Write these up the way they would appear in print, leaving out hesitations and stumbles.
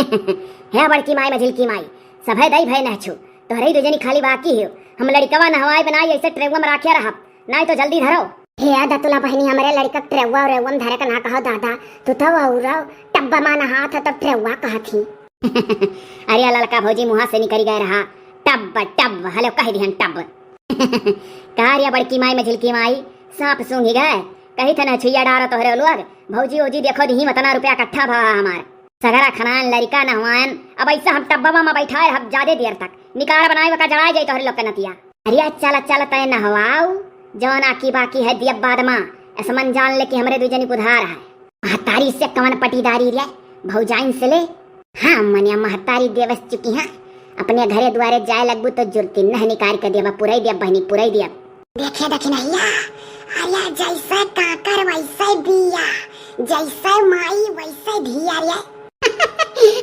है बड़की माई मझिल की माई सभे दई भय नहछु तोहरे दुजनी खाली बाकी है। हम लड़कवा नहवाई बनाई ऐसे ट्रेवा में राखिया रहा नहीं तो जल्दी धरो। हे दतुला बहनी हमरे लड़का ट्रेवा रेवा में धरे का ना कहो दादा तू तो औरा टब्बा मा नहा था तब ट्रेवा कहा थी। अरे लड़का भौजी मुहा से निकल गए रहा टब टब हलो कह दिहन टब। कार्य बड़की माई मझिल की माई सांप सूंघी गए कही थे न छुइया डारो तोहरे लोग भौजी ओजी देखो दी मतना रुपया इकट्ठा भा हमार सगरा खनान लड़का नहवान अब ऐसा हम टब्बा में बैठाए रह ज्यादा देर तक निकार बनाए का जड़ा जाए तोहरे लोग के नतिया। अरे चल चल तय नहवाऊ जौन आकी बाकी है दियब बाद मां ऐसा जान ले कि हमरे दुजनी उधार है। महतारी से कवन पटीदारी रे भौजाइन से ले। हाँ मनिया महतारी देवस चुकी है अपने घरे द्वारे जाए लगबू तो जुर्ती न निकाल कर देबा पूरा दिया बहनी पूरा दिया। देखे देखे नैया अरे जैसे काकर वैसे बिया जैसे माई वैसे धिया रे।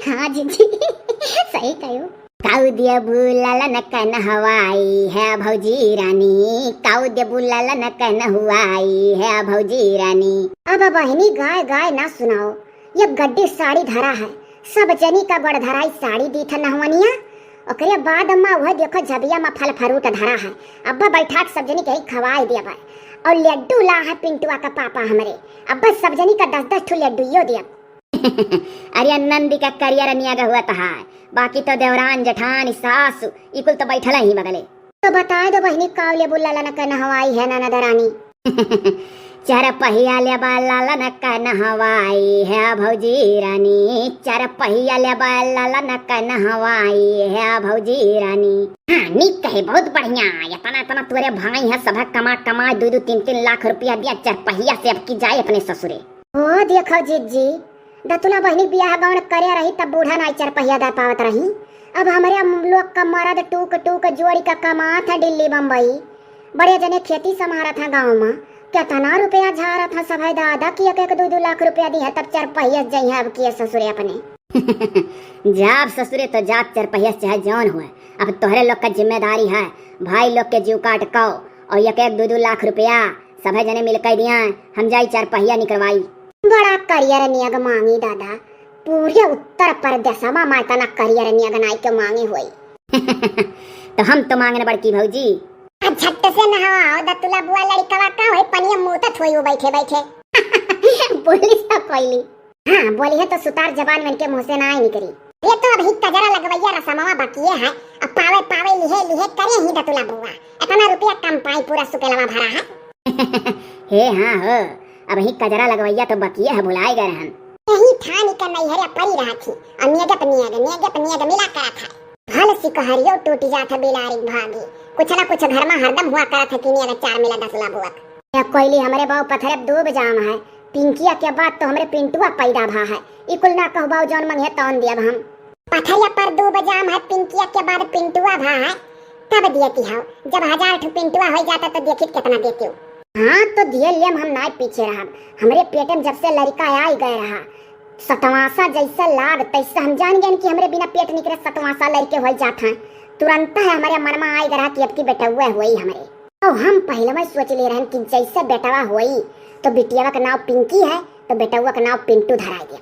हाँ जी सही कहो। काऊ दिया बुलाला न कन हवाई है भौजी रानी काऊ दिया बुलाला न कन हुआई है भौजी रानी। अब बहनी गाय गाय ना सुनाओ ये गड्डी साड़ी धरा है सब जनी का बड़ धराई साड़ी दी था नहवनिया ओकरे बाद अम्मा वह देखो झबिया में फल फ्रूट धरा है अब्बा बैठा सब जनी कहीं खवाई दिया भाई और लड्डू ला है पिंटुआ का पापा हमरे अब्बा सब जनी का 10-10 ठो लड्डू दिया। अरे नंदी का करियर नियागा हुआ था बाकी तो देवरान जठान सासु इकुल तो बैठल ही बगले। तो बताए दो बहनी कावले बुल्ला न कन हवाई है ना दरानी। चार पहिया ले बाला न कन हवाई है भौजी रानी चार पहिया ले बाला न कन हवाई है भौजी रानी। हाँ निक कहे बहुत बढ़िया इतना इतना तुरे भाई है सब कमा कमा 2-3 लाख रुपया दिया चार पहिया से अब की जाए अपने ससुरे। ओ देखो जीजी दतुला बहनी बियाह गाँव करे रही तब बूढ़ा नाई चार पहिया दे पावत रही अब हमारे लोग का मरद टूक टूक जोड़ी का कमा था दिल्ली बम्बई बड़े जने खेती संभारा था गाँव में कितना रुपया झारा था सब दादा की 1-2 लाख रुपया दी है तब चार पहिया जाई है अब किए ससुरे अपने। जाब ससुरे तो जाब चार पहिया चाहे जौन हुए अब तोहरे लोग का जिम्मेदारी है भाई लोग के जीव काट कौ और 1-2 लाख रुपया सब जने मिल कर दिया हम जाई चार पहिया निकलवाई। बड़ा करियर नियग मांगी दादा पूरे उत्तर प्रदेश में मायतना करियर नियग नाई के मांगी हुई। तो हम तो मांगने बड़की भौजी झट से नहाओ दतुला बुआ लड़का का होई पनिया मुंह तक होई बैठे बैठे। बोली सब कोइली हां बोली है तो सुतार जबान में के मुंह से ना ही निकली ये तो अभी कजरा लगवैया रसमवा बाकी है अब पावे पावे लिहे करे ही दतुला बुआ इतना रुपया कम पाई पूरा सुकेलवा भरा है। हे हां हो अब ही कजरा लगवैया तो बकिया है भुलाए गए हम यही ठानी का नहीं हरे परी रहा थी और नियग मिला करा था भल सिकहरियो टूट जाता बिलारी भागी कुछ ना कुछ घर में हरदम हुआ करा था कि नियग 4 मिला 10 लाख हुआ। या कोइली हमरे बाऊ पथरे डूब जाम है पिंकिया के बाद तो हमरे पिंटुआ पैदा भा है इकुल ना कहबाऊ जौन मन है तौन दिया हम पथरिया पर डूब जाम है पिंकिया के बाद पिंटुआ भा है तब दियती हो जब 1000 ठो पिंटुआ हो जाता तो देखित कितना देती हो। हाँ तो दिए लियम हम नाई पीछे रहा हमरे पेट में जब से लड़का आ गए रहा सतवासा जैसा लाग तैसा हम जान गए कि हमरे बिना पेट निकले सतवासा लड़के हो जाता है तुरंत है हमारे मन में आए रहा कि अब की बेटा हुआ हुई हमारे तो हम पहले में सोच ले रहे कि जैसे बेटा हुई तो बिटिया का नाम पिंकी है तो बेटा का नाम पिंटू धरा गया।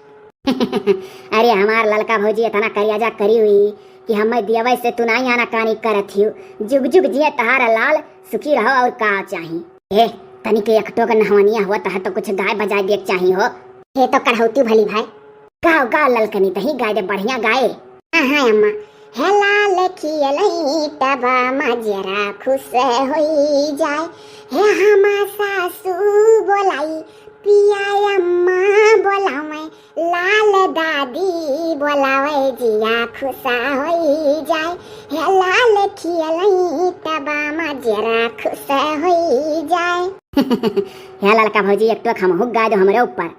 अरे हमार लड़का भौजी इतना करियाजा करी हुई कि हमें दिया से तू नहीं आना कानी करत ही जुग जुग जिये तहारा लाल सुखी रहो और का चाहिए। ए तनिक एकटो का नहवनिया हुआ तह तो कुछ गाय बजाय देख चाहिए हो ये तो करहौती भली भाई गाँव गाँव ललकनी तही गाय दे बढ़िया गाय। हाँ अम्मा है लाल खियलई तबा मजरा खुश होई जाए है हमा सासू बोलाई पिया अम्मा बोलावे लाल दादी बोलावे जिया खुशा होई जाए है लाल खियलई तबा मजरा खुश होई जाए। है ललका भौजी एक तो हम हुक गाय दो हमरे ऊपर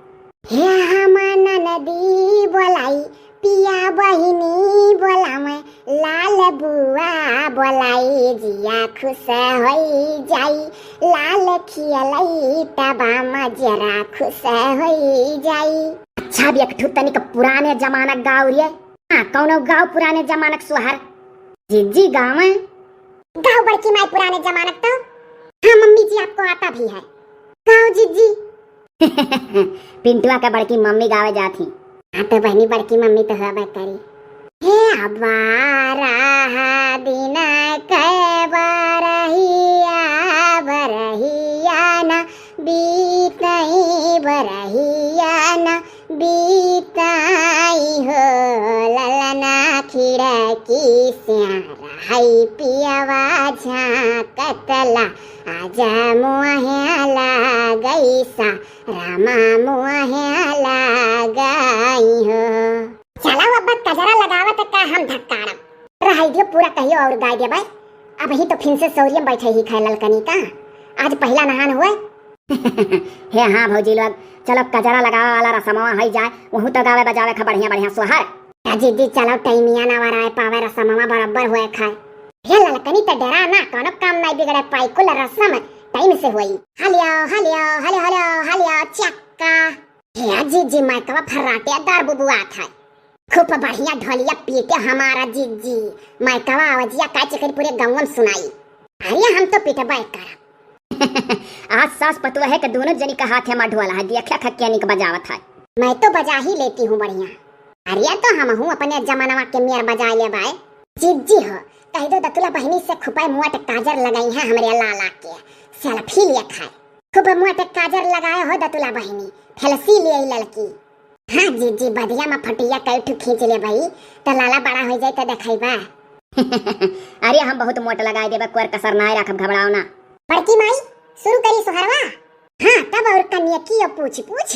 हे हमा नदी बोलाई पिया बहिनी बोलावे लाल बुआ बोलाई जिया खुश होई जाई लाल खियलई तबा मजरा खुश होई जाई। अच्छा भी एक तनिक पुराने जमाना गाँव रे हाँ कौनो गाँव पुराने जमानक सोहर जीजी गाँव गाँव बड़की माई पुराने जमानक तो हाँ मम्मी जी आपको आता भी है गाँव जीजी। पिंटुआ का बड़की मम्मी गावे जाती हाँ तो बहनी बड़की मम्मी तो हवा करी। हे अबारा दिन कै बरहिया बरहिया न बीतई बरहिया न बीताई हो ललना खिड़की से रही पियवा झाकतला आजा मुहेला गईसा रामा मुहेला गई हो। चला अब कजरा लगावत का हम धक्काड़ा रही दियो पूरा कहियो और गाय दे भाई। अब ही तो फिर से सौरियम बैठे ही खाए ललकनी का आज पहला नहान हुए। हे हाँ भौजी लोग चलो कजरा लगावा वाला रसमवा हई जाए वहू तो गावे बजावे खा बढ़िया बढ़िया सोहर जी चलो टाइमिया ना वराए पावे रसमवा बराबर हुए खाए। हे ललकनी तो डरा ना कोनो काम नहीं बिगड़े पाई कुल रसम टाइम से हुई। हलियो हलियो हलियो हलियो हलियो चक्का। हे जी मैं कवा फराटे दार बुबुआ था खूब बढ़िया ढोलिया पीटे हमारा जीजी मैं कवा आवाजिया का चक्कर पूरे गांव में सुनाई। अरे हम तो पीटे बाय कर आज सास पतुआ है कि दोनों जनी का हाथ है मढ़वाला है देखा खक्यानी का बजावत है। मैं तो बजा ही लेती हूँ बढ़िया। अरे तो हम हूँ अपने जमाना के मेयर बजा ले बाय जीजी हो कह दो दतुला बहनी से खुपाई मुआ टे काजर लगाई है हमारे लाला के सेल्फी लिया खाए खूब मुआ टे काजर लगाए हो दतुला बहनी फेलसी ले लड़की। हाँ जी बधिया में फटिया कई खींच ले भाई तो लाला बड़ा हो जाए तो देखाइबा। अरे हम बहुत मोट लगाए देबा कोर कसर ना रखब घबराओ ना। बड़की माई शुरू करी सोहरवा। हाँ तब और कन्या की पूछ पूछ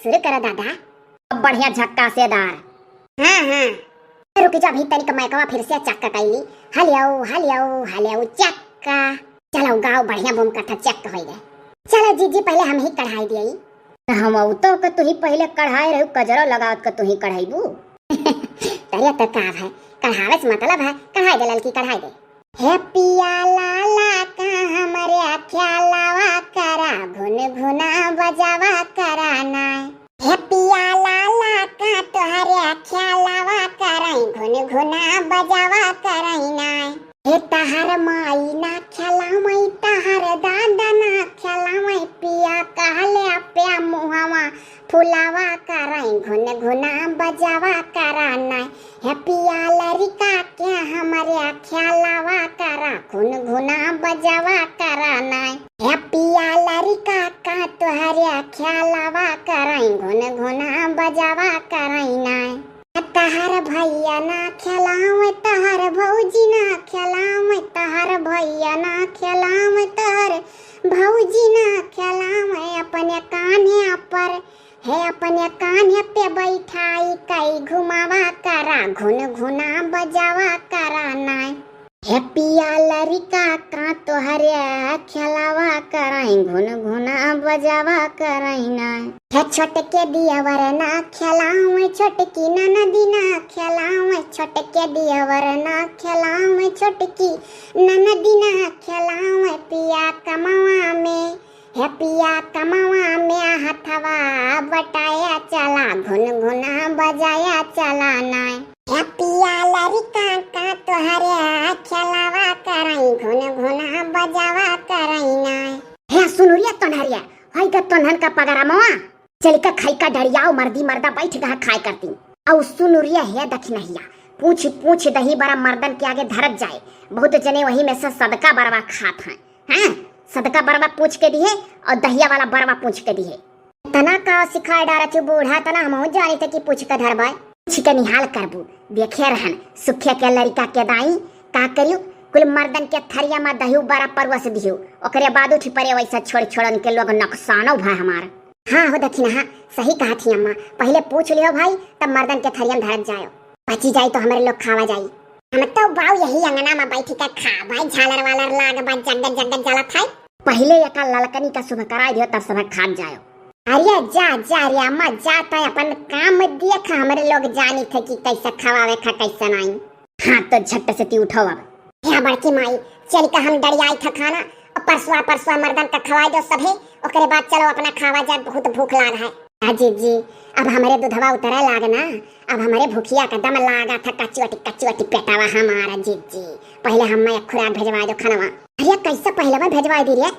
शुरू करो दादा अब बढ़िया झक्का से दार। हाँ रुक जा भी तनिक मैकवा फिर से चक्का कैली हलियो हलियो हलियो चक्का। चलो गाओ बढ़िया बम कथा चक्का हो गए। चलो जीजी पहले हम ही कढ़ाई दिए हम तो तू ही पहले कढ़ाई रहू कजरो लगावत का तू ही कढ़ाईबू। तरिया तो का है कढ़ावे से मतलब है कढ़ाई दे ललकी कढ़ाई दे। हे पिया लाला का हमरे ख्यालावा करा घुन घुना बजावा करा ना। हे पिया लाला का तोहरे ख्यालावा कराई घुन घुना बजावा कराई ना। हे तहर माई ना खेलावई तहर दादा ना खेलावई पिया कहले प्या मुहावा फुलावा कराई घुन घुना बजावा कराना। हे पिया लरिका के हमरे खेलावा करा घुन घुना बजावा कराना। हे पिया लरिका का तोहरे खेलावा कराई घुन घुना बजावा कराइना। तहर भैया ना खेलावे तहर भौजी ना खेलावे तहर भैया ना खेलावे तहर भौजी ना खेलावे अपने कान्हे पर है अपने कान्हे पे बैठाई कई घुमावा करा घुन घुना बजावा कराना। हे पिया लरिका का तोहरे खेलावा कराई घुन घुना बजावा कराइना। हे छोटके दियावर ना खेलावे छोटकी ननदी ना खेलावे छोटके दियावर ना खेलावे छोटकी ननदी ना खेलावे पिया कमावा में हे पिया कमावा में हथवा बटाया चला घुन घुना बजाया चलाना। हे पिया लरिका का तोहरे खेलावा कराई घुन घुना बजावा कराइना। हे सुनुरिया तोनहरिया हई का तोनहन का पगरामवा चल का खाई का डरियाओ मर्दी मर्दा बैठ गा खाए करती औ सुनुरिया है दखनहिया पूछ पूछ दही बड़ा मर्दन के आगे धरत जाए बहुत जने वही में से सदका बरवा खात हैं। हाँ सदका बरवा पूछ के दिए और दहिया वाला बरवा पूछ के दिए तना का सिखाए डारा तू बूढ़ा तना हम जानी थे कि पूछ के धरबाई पूछ के निहाल करबू देखे रहन सुखे के लड़का के दाई का करियो कुल मर्दन के थरिया में दही बरा परवस दियो ओकरे बाद उठ परे वैसा छोड़ छोड़न के लोग नुकसानो भाई हमारा। हाँ हो दखिना हाँ सही कहा थी अम्मा पहले पूछ लियो भाई तब मर्दन के थरिया में धरत जायो बची जाए तो हमारे लोग खावा जाई। हम तो बाऊ यही अंगना में बैठी का खा भाई झालर वालर लाग बा जगत जगत जला था पहले एका ललकनी का सुबह करा दियो तब सुबह खात जायो। अरे जा रे अम्मा जाता है अपन काम देख हमारे लोग जानी थे कि कैसे खवावे खा कैसे नहीं। हाँ तो झट से ती उठो अब यहाँ बड़की माई चल का हम डरियाई था खाना परसुआ मर्दन का खवाई दो सभी ओकरे बाद चलो अपना खावा जाए बहुत भूख लाग है। जी अब हमारे दूधवा उतरा लागना अब हमारे भूखिया का दम लागा था कच्ची पेटावा हमारा जी पहले हम मैं खुराक भेजवा दो खाना। अरे कैसे पहले में भेजवा दी रे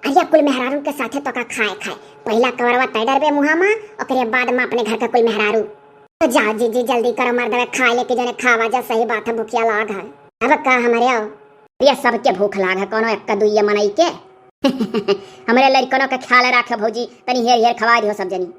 अरे कुल मेहरारू के साथे तो का खाए खाए पहला कवरवा तैडर बे मुहा में ओकरे बाद में अपने घर का कुल मेहरारू। तो जाओ जी जल्दी करो मर्दवे खा ले के जने खावा जा सही बात है भूखिया लाग है। अब का हमारे आओ ये सबके भूख लाग है कोनो एक दुइया मनई के। हमरे लड़कनों का ख्याल रखे भौजी तनी हेर हेर खवा दियो सब जनी।